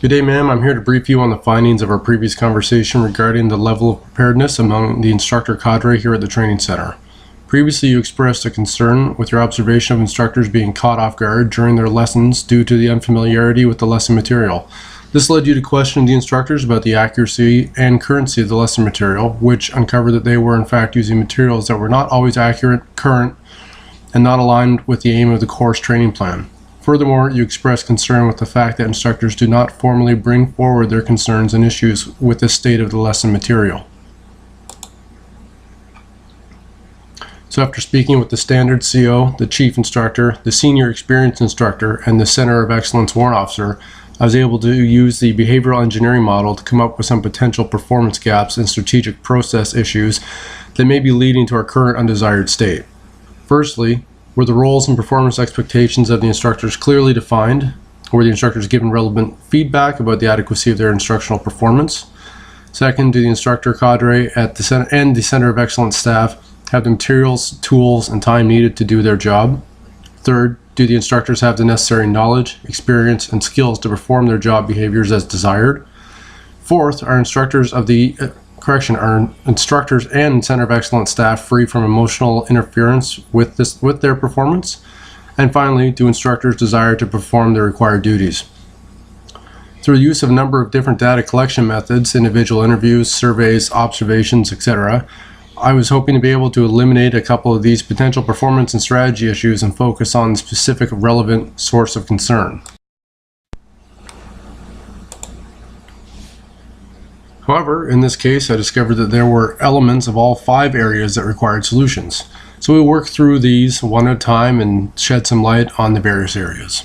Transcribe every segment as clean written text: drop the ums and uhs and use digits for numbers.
Good day, ma'am. I'm here to brief you on the findings of our previous conversation regarding the level of preparedness among the instructor cadre here at the training center. Previously, you expressed a concern with your observation of instructors being caught off guard during their lessons due to the unfamiliarity with the lesson material. This led you to question the instructors about the accuracy and currency of the lesson material, which uncovered that they were in fact using materials that were not always accurate, current, and not aligned with the aim of the course training plan. Furthermore, you expressed concern with the fact that instructors do not formally bring forward their concerns and issues with the state of the lesson material. So after speaking with the standard CO, the chief instructor, the senior experienced instructor, and the Center of Excellence warrant officer, I was able to use the behavioral engineering model to come up with some potential performance gaps and strategic process issues that may be leading to our current undesired state. Firstly, were the roles and performance expectations of the instructors clearly defined? Were the instructors given relevant feedback about the adequacy of their instructional performance? Second, do the instructor cadre at the center and the Center of Excellence staff have the materials, tools, and time needed to do their job? Third, do the instructors have the necessary knowledge, experience, and skills to perform their job behaviors as desired? Fourth, are instructors and Center of Excellence staff free from emotional interference with their performance? And finally, do instructors desire to perform their required duties? Through the use of a number of different data collection methods, individual interviews, surveys, observations, etc., I was hoping to be able to eliminate a couple of these potential performance and strategy issues and focus on the specific relevant source of concern. However, in this case, I discovered that there were elements of all 5 areas that required solutions. So we'll work through these one at a time and shed some light on the various areas.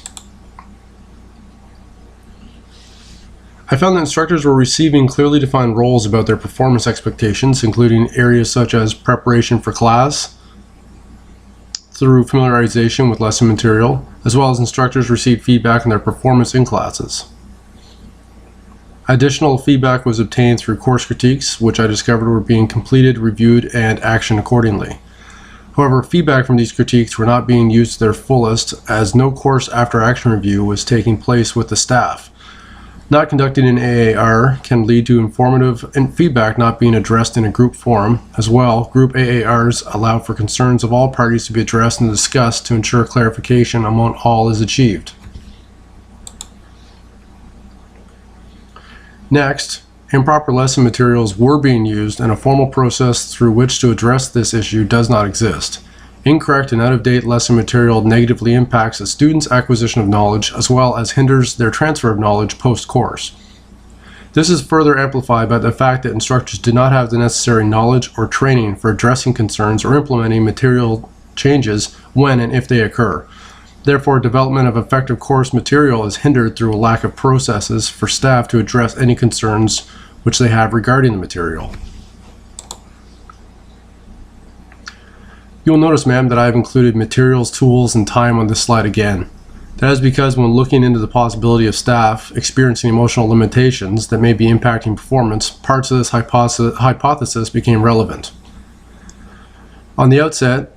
I found that instructors were receiving clearly defined roles about their performance expectations, including areas such as preparation for class, through familiarization with lesson material, as well as instructors received feedback on their performance in classes. Additional feedback was obtained through course critiques, which I discovered were being completed, reviewed, and actioned accordingly. However, feedback from these critiques were not being used to their fullest, as no course after action review was taking place with the staff. Not conducting an AAR can lead to informative and feedback not being addressed in a group forum. As well, group AARs allow for concerns of all parties to be addressed and discussed to ensure clarification among all is achieved. Next, improper lesson materials were being used, and a formal process through which to address this issue does not exist. Incorrect and out-of-date lesson material negatively impacts a student's acquisition of knowledge, as well as hinders their transfer of knowledge post-course. This is further amplified by the fact that instructors do not have the necessary knowledge or training for addressing concerns or implementing material changes when and if they occur. Therefore, development of effective course material is hindered through a lack of processes for staff to address any concerns which they have regarding the material. You'll notice, ma'am, that I have included materials, tools, and time on this slide again. That is because when looking into the possibility of staff experiencing emotional limitations that may be impacting performance, parts of this hypothesis became relevant. On the outset,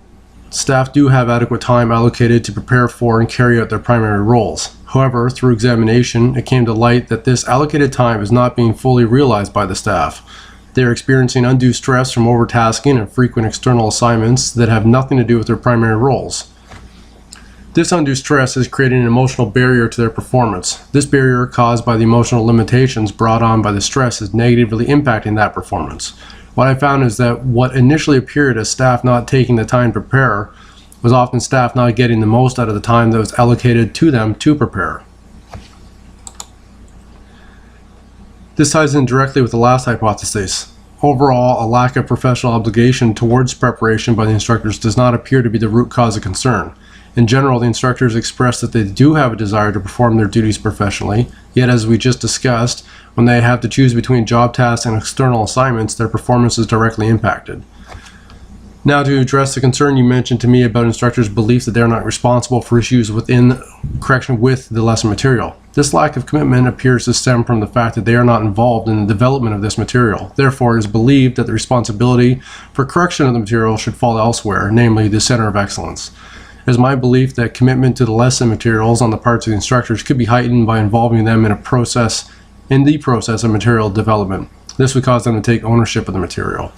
staff do have adequate time allocated to prepare for and carry out their primary roles. However, through examination, it came to light that this allocated time is not being fully realized by the staff. They are experiencing undue stress from overtasking and frequent external assignments that have nothing to do with their primary roles. This undue stress is creating an emotional barrier to their performance. This barrier, caused by the emotional limitations brought on by the stress, is negatively impacting that performance. What I found is that what initially appeared as staff not taking the time to prepare was often staff not getting the most out of the time that was allocated to them to prepare. This ties in directly with the last hypothesis. Overall, a lack of professional obligation towards preparation by the instructors does not appear to be the root cause of concern. In general, the instructors express that they do have a desire to perform their duties professionally, yet as we just discussed, when they have to choose between job tasks and external assignments, their performance is directly impacted. Now, to address the concern you mentioned to me about instructors' belief that they are not responsible for issues with the lesson material. This lack of commitment appears to stem from the fact that they are not involved in the development of this material. Therefore, it is believed that the responsibility for correction of the material should fall elsewhere, namely the Center of Excellence. It is my belief that commitment to the lesson materials on the parts of the instructors could be heightened by involving them in the process of material development. This would cause them to take ownership of the material.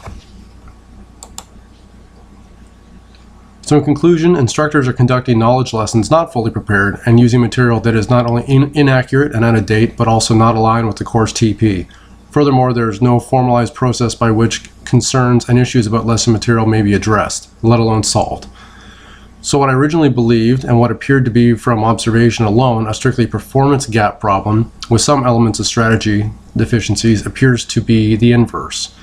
So in conclusion, instructors are conducting knowledge lessons not fully prepared and using material that is not only inaccurate and out of date, but also not aligned with the course TP. Furthermore, there is no formalized process by which concerns and issues about lesson material may be addressed, let alone solved. So what I originally believed, and what appeared to be from observation alone, a strictly performance gap problem with some elements of strategy deficiencies, appears to be the inverse.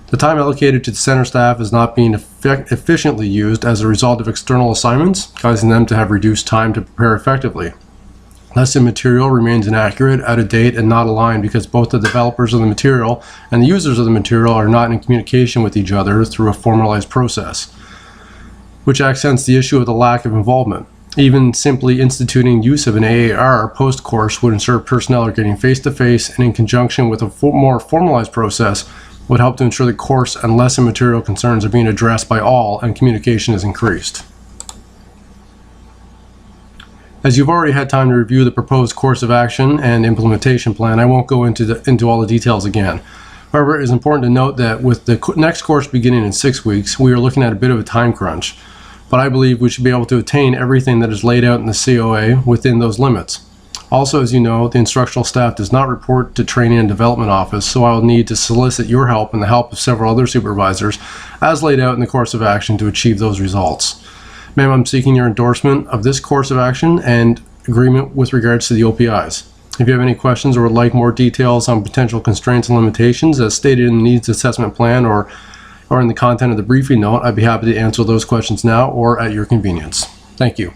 The time allocated to the center staff is not being efficiently used as a result of external assignments, causing them to have reduced time to prepare effectively. Lesson material remains inaccurate, out of date, and not aligned because both the developers of the material and the users of the material are not in communication with each other through a formalized process, which accents the issue of the lack of involvement. Even simply instituting use of an AAR post-course would ensure personnel are getting face-to-face and in conjunction with a more formalized process would help to ensure the course and lesson material concerns are being addressed by all and communication is increased. As you've already had time to review the proposed course of action and implementation plan, I won't go into all the details again. However, it is important to note that with the next course beginning in 6 weeks, we are looking at a bit of a time crunch, but I believe we should be able to attain everything that is laid out in the COA within those limits. Also, as you know, the instructional staff does not report to Training and Development Office, so I will need to solicit your help and the help of several other supervisors as laid out in the course of action to achieve those results. Ma'am, I'm seeking your endorsement of this course of action and agreement with regards to the OPIs. If you have any questions or would like more details on potential constraints and limitations as stated in the needs assessment plan or in the content of the briefing note, I'd be happy to answer those questions now or at your convenience. Thank you.